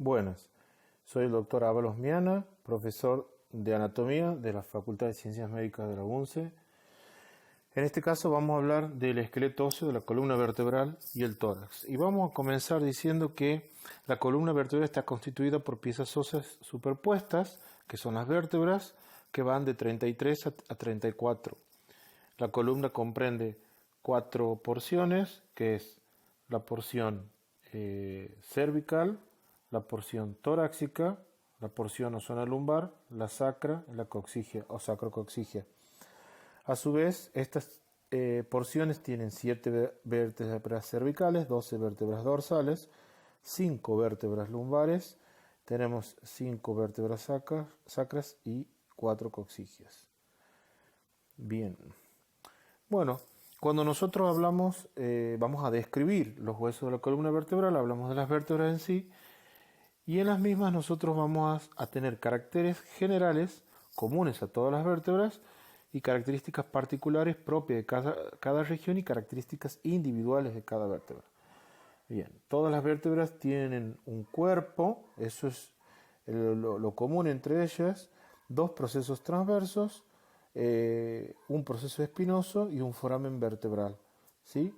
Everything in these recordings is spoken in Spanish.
Buenas, soy el doctor Ábalos Miana, profesor de anatomía de la Facultad de Ciencias Médicas de la UNCE. En este caso vamos a hablar del esqueleto óseo de la columna vertebral y el tórax. Y vamos a comenzar diciendo que la columna vertebral está constituida por piezas óseas superpuestas, que son las vértebras, que van de 33 a 34. La columna comprende 4 porciones, que es la porción cervical, la porción torácica, la porción o zona lumbar, la sacra y la coxigia o sacrocoxigia. A su vez, estas porciones tienen 7 vértebras cervicales, 12 vértebras dorsales, 5 vértebras lumbares, tenemos 5 vértebras sacras y 4 coxigias. Bien. Bueno, cuando nosotros hablamos, vamos a describir los huesos de la columna vertebral, hablamos de las vértebras en sí, y en las mismas nosotros vamos a tener caracteres generales comunes a todas las vértebras y características particulares propias de cada región y características individuales de cada vértebra. Bien, todas las vértebras tienen un cuerpo, eso es lo común entre ellas, 2 procesos transversos, un proceso espinoso y un foramen vertebral, ¿sí?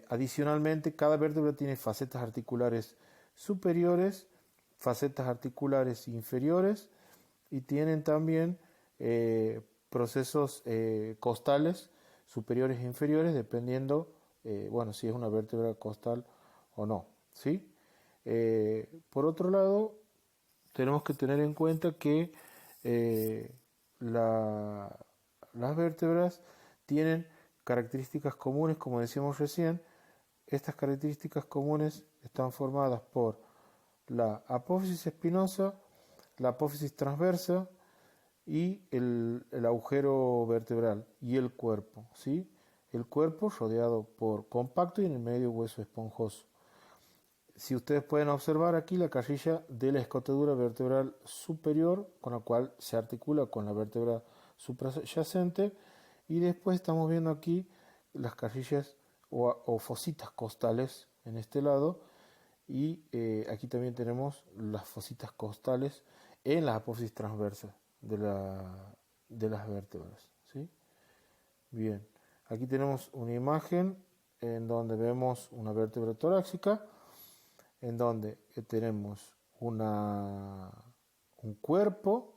Adicionalmente, cada vértebra tiene facetas articulares superiores, facetas articulares inferiores y tienen también procesos costales superiores e inferiores dependiendo, si es una vértebra costal o no, ¿sí? Por otro lado, tenemos que tener en cuenta que las vértebras tienen características comunes, como decíamos recién. Estas características comunes están formadas por la apófisis espinosa, la apófisis transversa y el agujero vertebral y el cuerpo, ¿sí? El cuerpo rodeado por compacto y en el medio hueso esponjoso. Si ustedes pueden observar aquí la carrilla de la escotadura vertebral superior, con la cual se articula con la vértebra suprayacyente, y después estamos viendo aquí las carrillas o fositas costales en este lado, y aquí también tenemos las fositas costales en las apófisis transversas de las vértebras, ¿sí? Bien, aquí tenemos una imagen en donde vemos una vértebra torácica, en donde tenemos un cuerpo,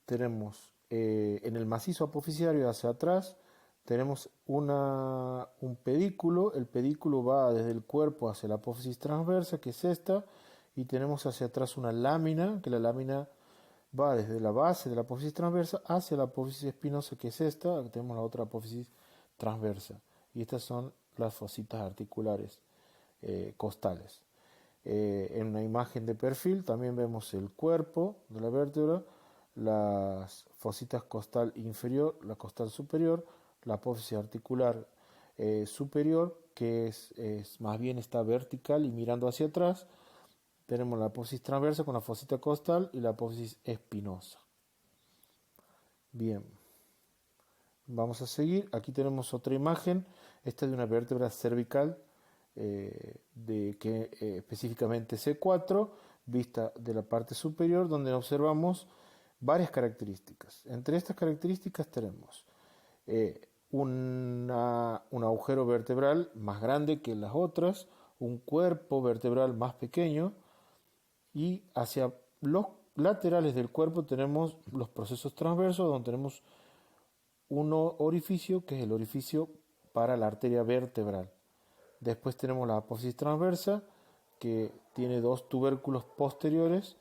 tenemos en el macizo apofisiario hacia atrás, tenemos un pedículo. El pedículo va desde el cuerpo hacia la apófisis transversa, que es esta, y tenemos hacia atrás una lámina, que la lámina va desde la base de la apófisis transversa hacia la apófisis espinosa, que es esta. Aquí tenemos la otra apófisis transversa, y estas son las fositas articulares costales. En una imagen de perfil también vemos el cuerpo de la vértebra, las fositas costal inferior, la costal superior, la apófisis articular superior, que es más bien está vertical y mirando hacia atrás. Tenemos la apófisis transversa con la fosita costal y la apófisis espinosa. Bien, vamos a seguir. Aquí tenemos otra imagen. Esta es de una vértebra cervical, específicamente C4, vista de la parte superior, donde observamos varias características. Entre estas características tenemos un agujero vertebral más grande que las otras, un cuerpo vertebral más pequeño, y hacia los laterales del cuerpo tenemos los procesos transversos, donde tenemos un orificio que es el orificio para la arteria vertebral. Después tenemos la apófisis transversa, que tiene 2 tubérculos posteriores,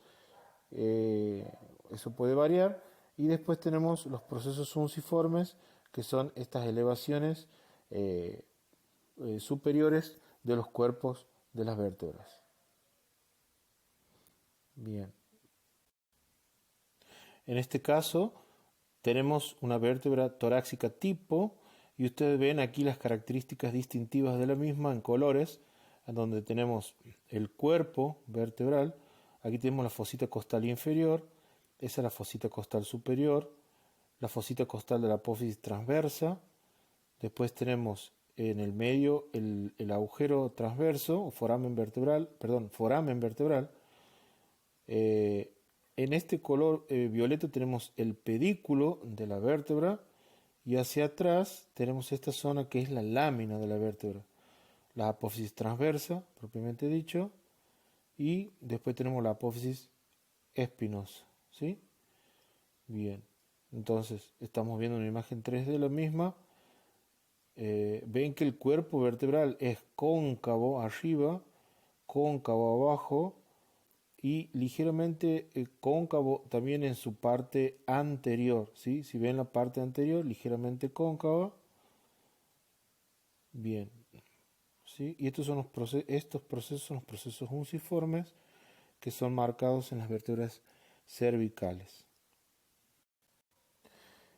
eso puede variar, y después tenemos los procesos unciformes, que son estas elevaciones superiores de los cuerpos de las vértebras. Bien. En este caso tenemos una vértebra torácica tipo, y ustedes ven aquí las características distintivas de la misma en colores, en donde tenemos el cuerpo vertebral. Aquí tenemos la fosita costal inferior, esa es la fosita costal superior, la fosita costal de la apófisis transversa. Después tenemos en el medio el agujero transverso, o foramen vertebral, perdón, foramen vertebral. En este color violeta tenemos el pedículo de la vértebra y hacia atrás tenemos esta zona que es la lámina de la vértebra, la apófisis transversa, propiamente dicho, y después tenemos la apófisis espinosa, ¿sí? Bien, entonces estamos viendo una imagen 3D de la misma. Ven que el cuerpo vertebral es cóncavo arriba, cóncavo abajo y ligeramente cóncavo también en su parte anterior, ¿sí? Si ven la parte anterior, ligeramente cóncava. Bien, ¿sí? Y estos procesos son los procesos unciformes que son marcados en las vértebras cervicales.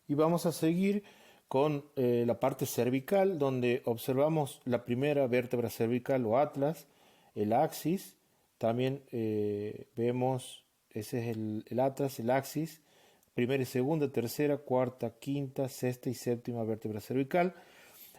Y vamos a seguir con la parte cervical, donde observamos la primera vértebra cervical o atlas, el axis. También vemos, ese es el atlas, el axis, primera y segunda, tercera, cuarta, quinta, sexta y séptima vértebra cervical,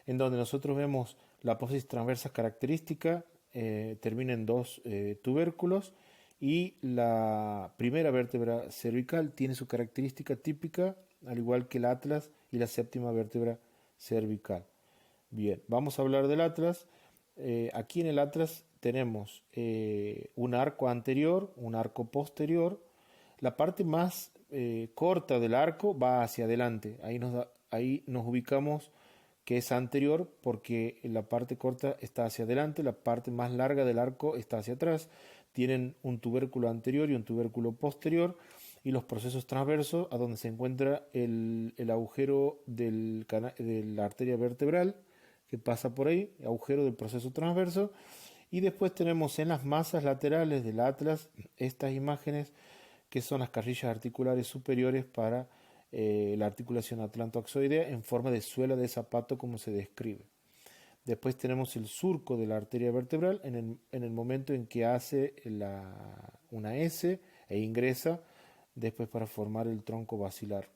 en donde nosotros vemos la apófisis transversa característica, termina en dos tubérculos, y la primera vértebra cervical tiene su característica típica, al igual que el atlas y la séptima vértebra cervical. Bien, vamos a hablar del atlas. Aquí en el atlas tenemos un arco anterior, un arco posterior. La parte más corta del arco va hacia adelante. Ahí nos ubicamos que es anterior porque la parte corta está hacia adelante, la parte más larga del arco está hacia atrás. Tienen un tubérculo anterior y un tubérculo posterior, y los procesos transversos a donde se encuentra el agujero de la arteria vertebral que pasa por ahí, agujero del proceso transverso. Y después tenemos en las masas laterales del atlas estas imágenes que son las carrillas articulares superiores para la articulación atlantoaxoidea en forma de suela de zapato, como se describe. Después tenemos el surco de la arteria vertebral en el momento en que hace una S e ingresa después para formar el tronco basilar.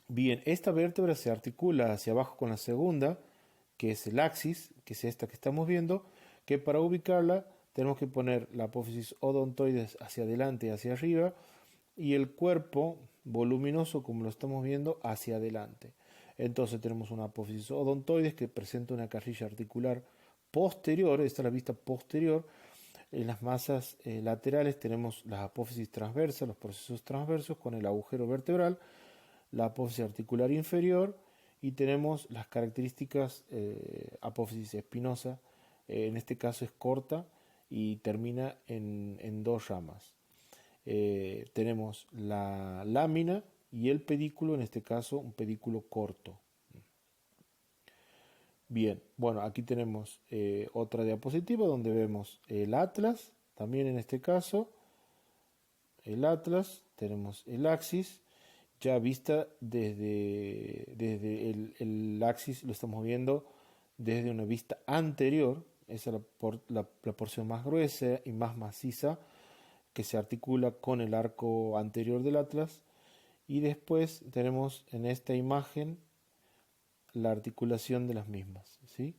Bien, esta vértebra se articula hacia abajo con la segunda, que es el axis, que es esta que estamos viendo, que para ubicarla tenemos que poner la apófisis odontoides hacia adelante y hacia arriba, y el cuerpo voluminoso, como lo estamos viendo, hacia adelante. Entonces tenemos una apófisis odontoides que presenta una carrilla articular posterior, esta es la vista posterior. En las masas laterales tenemos las apófisis transversas, los procesos transversos con el agujero vertebral, la apófisis articular inferior, y tenemos las características apófisis espinosa, en este caso es corta y termina en dos ramas. Tenemos la lámina y el pedículo, en este caso un pedículo corto. Bien, bueno, aquí tenemos otra diapositiva donde vemos el atlas, también en este caso, el atlas, tenemos el axis, ya vista desde el axis, lo estamos viendo desde una vista anterior, esa es la porción más gruesa y más maciza que se articula con el arco anterior del atlas, y después tenemos en esta imagen la articulación de las mismas, ¿sí?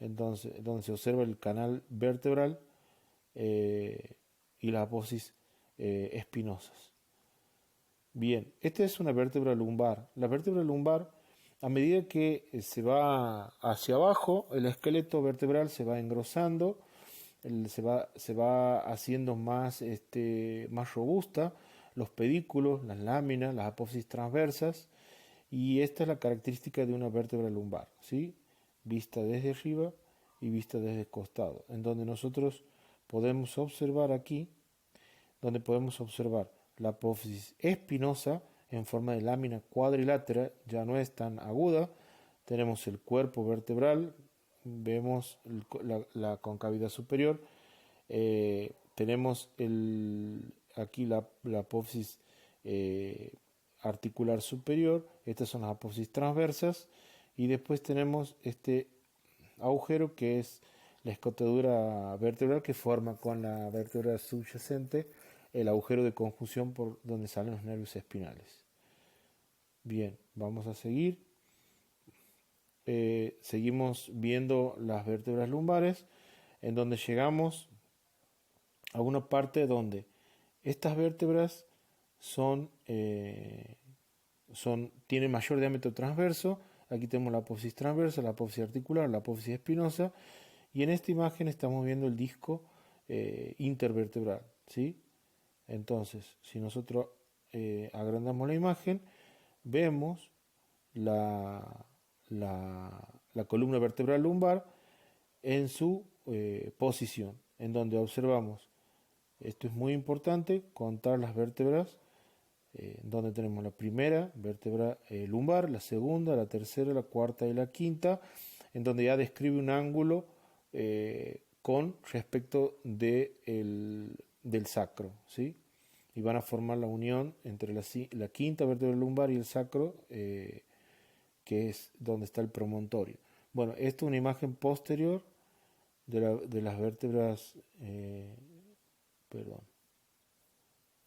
Entonces, donde se observa el canal vertebral y las apófisis espinosas. Bien, esta es una vértebra lumbar. La vértebra lumbar, a medida que se va hacia abajo, el esqueleto vertebral se va engrosando, se va haciendo más robusta, los pedículos, las láminas, las apófisis transversas, y esta es la característica de una vértebra lumbar, ¿sí? Vista desde arriba y vista desde el costado, en donde nosotros podemos observar aquí, donde podemos observar la apófisis espinosa en forma de lámina cuadrilátera, ya no es tan aguda. Tenemos el cuerpo vertebral, vemos la concavidad superior, tenemos aquí la apófisis articular superior, estas son las apófisis transversas, y después tenemos este agujero que es la escotadura vertebral que forma con la vértebra subyacente el agujero de conjunción por donde salen los nervios espinales. Bien, vamos a seguir. seguimos viendo las vértebras lumbares, en donde llegamos a una parte donde estas vértebras tienen mayor diámetro transverso. Aquí tenemos la apófisis transversa, la apófisis articular, la apófisis espinosa, y en esta imagen estamos viendo el disco intervertebral, ¿sí? Entonces, si nosotros agrandamos la imagen, vemos la, la columna vertebral lumbar en su posición, en donde observamos, esto es muy importante, contar las vértebras, donde tenemos la primera vértebra lumbar, la segunda, la tercera, la cuarta y la quinta, en donde ya describe un ángulo con respecto del sacro, ¿sí? Y van a formar la unión entre la quinta vértebra lumbar y el sacro, que es donde está el promontorio. Bueno, esta es una imagen posterior de las vértebras,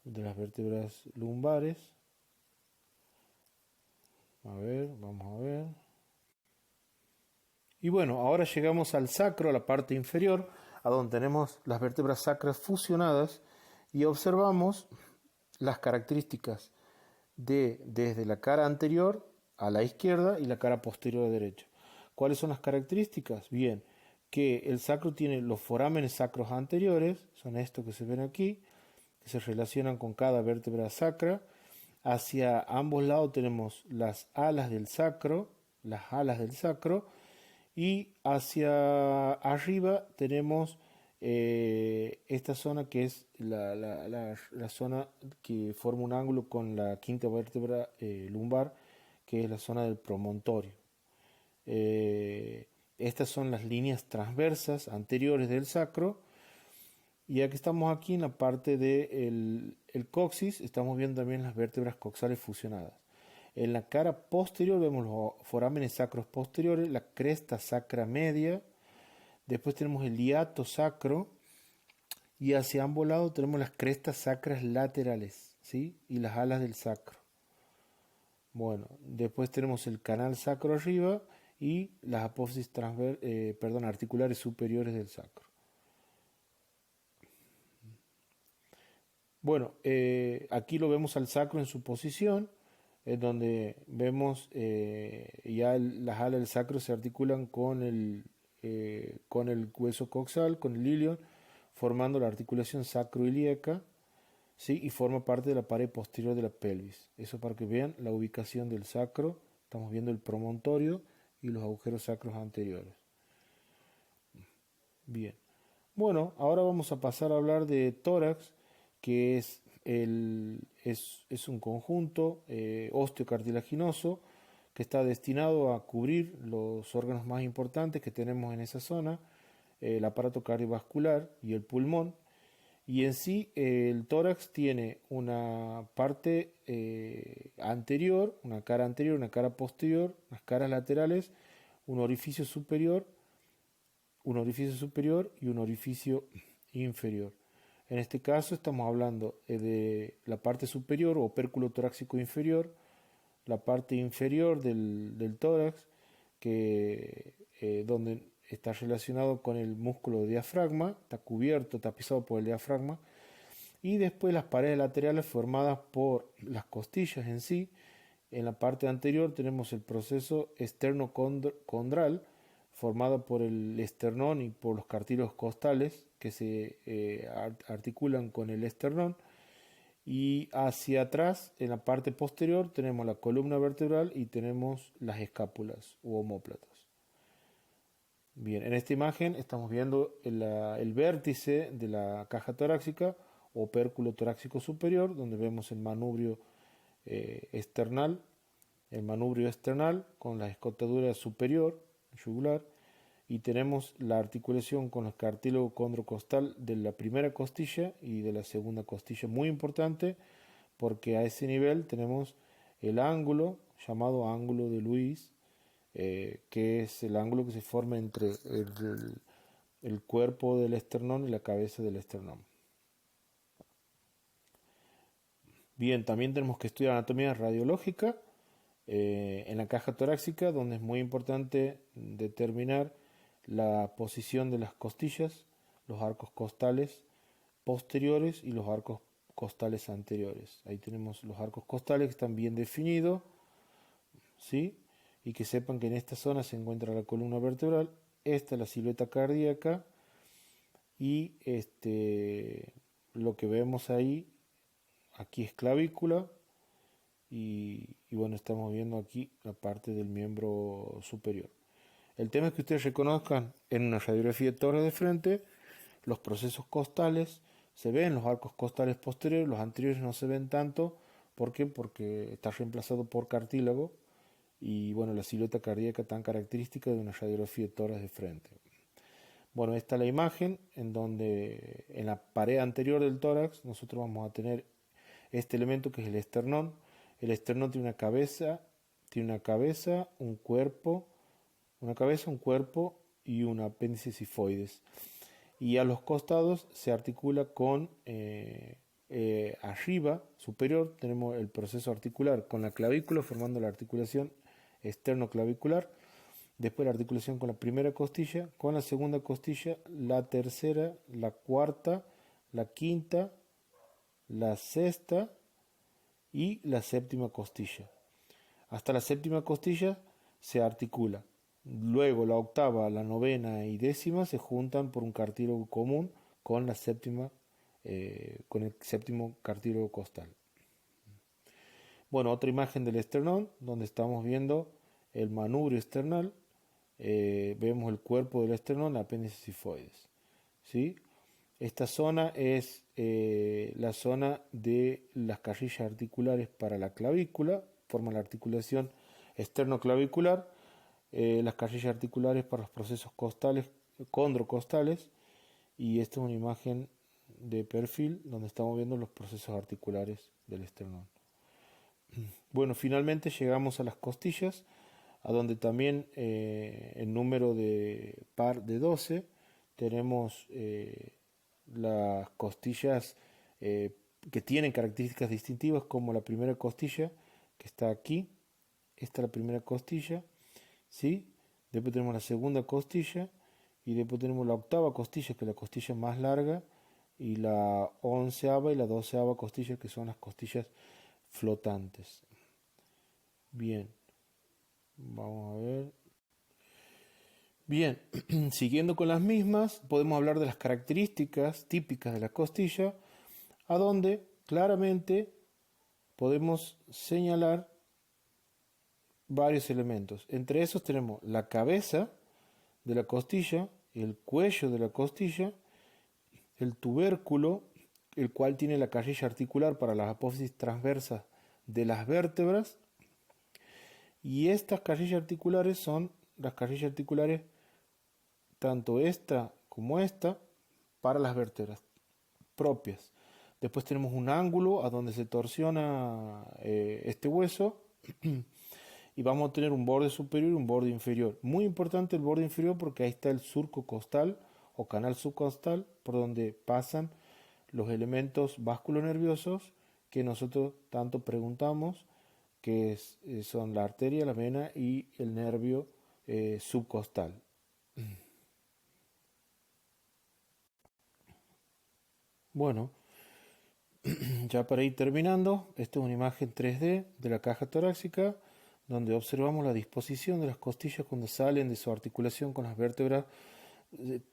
de las vértebras lumbares. A ver, vamos a ver. Y bueno, ahora llegamos al sacro, a la parte inferior, a donde tenemos las vértebras sacras fusionadas y observamos las características desde la cara anterior a la izquierda y la cara posterior a la derecha. ¿Cuáles son las características? Bien, que el sacro tiene los forámenes sacros anteriores, son estos que se ven aquí, que se relacionan con cada vértebra sacra. Hacia ambos lados tenemos las alas del sacro, y hacia arriba tenemos esta zona que es la zona que forma un ángulo con la quinta vértebra lumbar, que es la zona del promontorio. Estas son las líneas transversas anteriores del sacro. Y ya que estamos aquí en la parte del coxis, estamos viendo también las vértebras coxales fusionadas. En la cara posterior vemos los forámenes sacros posteriores, la cresta sacra media, después tenemos el hiato sacro, y hacia ambos lados tenemos las crestas sacras laterales, ¿sí? Y las alas del sacro. Bueno, después tenemos el canal sacro arriba y las apófisis articulares superiores del sacro. Bueno, aquí lo vemos al sacro en su posición, donde vemos ya las alas del sacro se articulan con el hueso coxal, con el ilion, formando la articulación sacroilíaca, ¿sí? Y forma parte de la pared posterior de la pelvis. Eso para que vean la ubicación del sacro. Estamos viendo el promontorio y los agujeros sacros anteriores. Bien. Bueno, ahora vamos a pasar a hablar de tórax, que es un conjunto osteocartilaginoso que está destinado a cubrir los órganos más importantes que tenemos en esa zona, el aparato cardiovascular y el pulmón. Y en sí el tórax tiene una parte anterior, una cara posterior, unas caras laterales, un orificio superior y un orificio inferior. En este caso estamos hablando de la parte superior o opérculo torácico inferior, la parte inferior del tórax, donde está relacionado con el músculo diafragma, está cubierto, tapizado por el diafragma, y después las paredes laterales formadas por las costillas en sí. En la parte anterior tenemos el proceso esternocondral, formado por el esternón y por los cartílagos costales que se articulan con el esternón. Y hacia atrás, en la parte posterior, tenemos la columna vertebral y tenemos las escápulas u omóplatas. Bien, en esta imagen estamos viendo el vértice de la caja torácica, opérculo torácico superior, donde vemos el manubrio external, con la escotadura superior, yugular, y tenemos la articulación con el cartílago condrocostal de la primera costilla y de la segunda costilla, muy importante porque a ese nivel tenemos el ángulo llamado ángulo de Luis, que es el ángulo que se forma entre el cuerpo del esternón y la cabeza del esternón. Bien, también tenemos que estudiar anatomía radiológica, en la caja torácica, donde es muy importante determinar la posición de las costillas, los arcos costales posteriores y los arcos costales anteriores. Ahí tenemos los arcos costales que están bien definidos, ¿sí? Y que sepan que en esta zona se encuentra la columna vertebral, esta es la silueta cardíaca y lo que vemos ahí, aquí es clavícula y bueno, estamos viendo aquí la parte del miembro superior. El tema es que ustedes reconozcan en una radiografía de tórax de frente los procesos costales, se ven los arcos costales posteriores, los anteriores no se ven tanto. ¿Por qué? Porque está reemplazado por cartílago y bueno, la silueta cardíaca tan característica de una radiografía de tórax de frente. Bueno, esta es la imagen en donde en la pared anterior del tórax nosotros vamos a tener este elemento que es el esternón. El esternón tiene una cabeza, un cuerpo, y un apéndice sifoides. Y a los costados se articula con arriba, superior, tenemos el proceso articular con la clavícula formando la articulación esternoclavicular, después la articulación con la primera costilla, con la segunda costilla, la tercera, la cuarta, la quinta, la sexta y la séptima costilla. Hasta la séptima costilla se articula. Luego la octava, la novena y décima se juntan por un cartílago común con la séptima, con el séptimo cartílago costal. Bueno, otra imagen del esternón, donde estamos viendo el manubrio esternal, vemos el cuerpo del esternón, apéndice sifoides. ¿Sí? Esta zona es la zona de las carrillas articulares para la clavícula, forma la articulación esternoclavicular, las carrillas articulares para los procesos costales, condrocostales, y esta es una imagen de perfil donde estamos viendo los procesos articulares del esternón. Bueno, finalmente llegamos a las costillas, a donde también en número de par de 12 tenemos las costillas que tienen características distintivas, como la primera costilla que está aquí. Esta es la primera costilla, ¿sí? Después tenemos la segunda costilla y después tenemos la octava costilla, que es la costilla más larga, y la onceava y la doceava costilla, que son las costillas flotantes. Bien, vamos a ver. Bien, siguiendo con las mismas, podemos hablar de las características típicas de la costilla, a donde claramente podemos señalar varios elementos. Entre esos tenemos la cabeza de la costilla, el cuello de la costilla, el tubérculo, el cual tiene la carrilla articular para las apófisis transversas de las vértebras, y estas carrillas articulares son las carrillas articulares tanto esta como esta para las vértebras propias. Después tenemos un ángulo a donde se torsiona este hueso y vamos a tener un borde superior y un borde inferior. Muy importante el borde inferior porque ahí está el surco costal o canal subcostal por donde pasan los elementos vasculonerviosos que nosotros tanto preguntamos, que son la arteria, la vena y el nervio subcostal. Bueno, ya para ir terminando, esta es una imagen 3D de la caja torácica donde observamos la disposición de las costillas cuando salen de su articulación con las vértebras.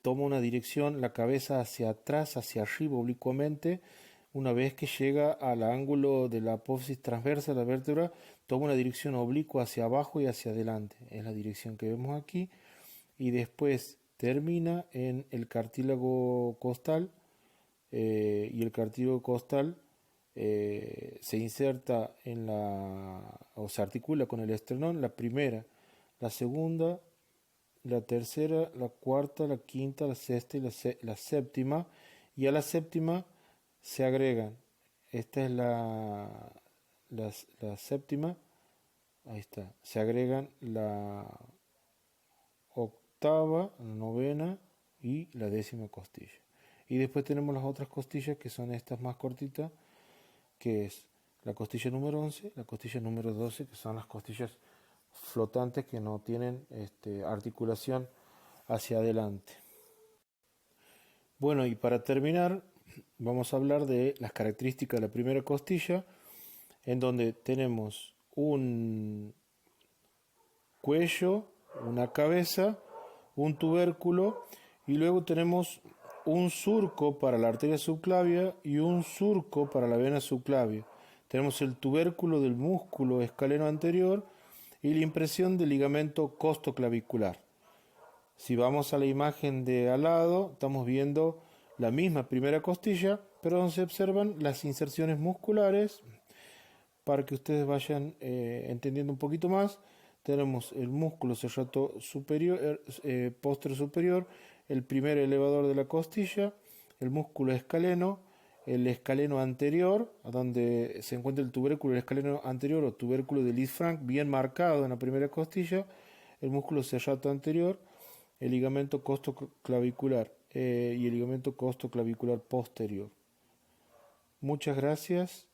Toma una dirección la cabeza hacia atrás, hacia arriba oblicuamente. Una vez que llega al ángulo de la apófisis transversa de la vértebra, toma una dirección oblicua hacia abajo y hacia adelante. Es la dirección que vemos aquí. Y después termina en el cartílago costal, y el cartílago costal se inserta o se articula con el esternón, la primera, la segunda, la tercera, la cuarta, la quinta, la sexta y la séptima, y a la séptima se agregan, esta es la séptima, ahí está, se agregan la octava, la novena y la décima costilla. Y después tenemos las otras costillas que son estas más cortitas, que es la costilla número 11, la costilla número 12, que son las costillas flotantes que no tienen articulación hacia adelante. Bueno, y para terminar, vamos a hablar de las características de la primera costilla, en donde tenemos un cuello, una cabeza, un tubérculo, y luego tenemos un surco para la arteria subclavia y un surco para la vena subclavia. Tenemos el tubérculo del músculo escaleno anterior y la impresión del ligamento costoclavicular. Si vamos a la imagen de al lado, estamos viendo la misma primera costilla, pero donde se observan las inserciones musculares. Para que ustedes vayan entendiendo un poquito más, tenemos el músculo serrato superior, posterior superior, el primer elevador de la costilla, el músculo escaleno, el escaleno anterior, donde se encuentra el tubérculo del escaleno anterior o tubérculo de Lisfranc, bien marcado en la primera costilla, el músculo serrato anterior, el ligamento costoclavicular y el ligamento costoclavicular posterior. Muchas gracias.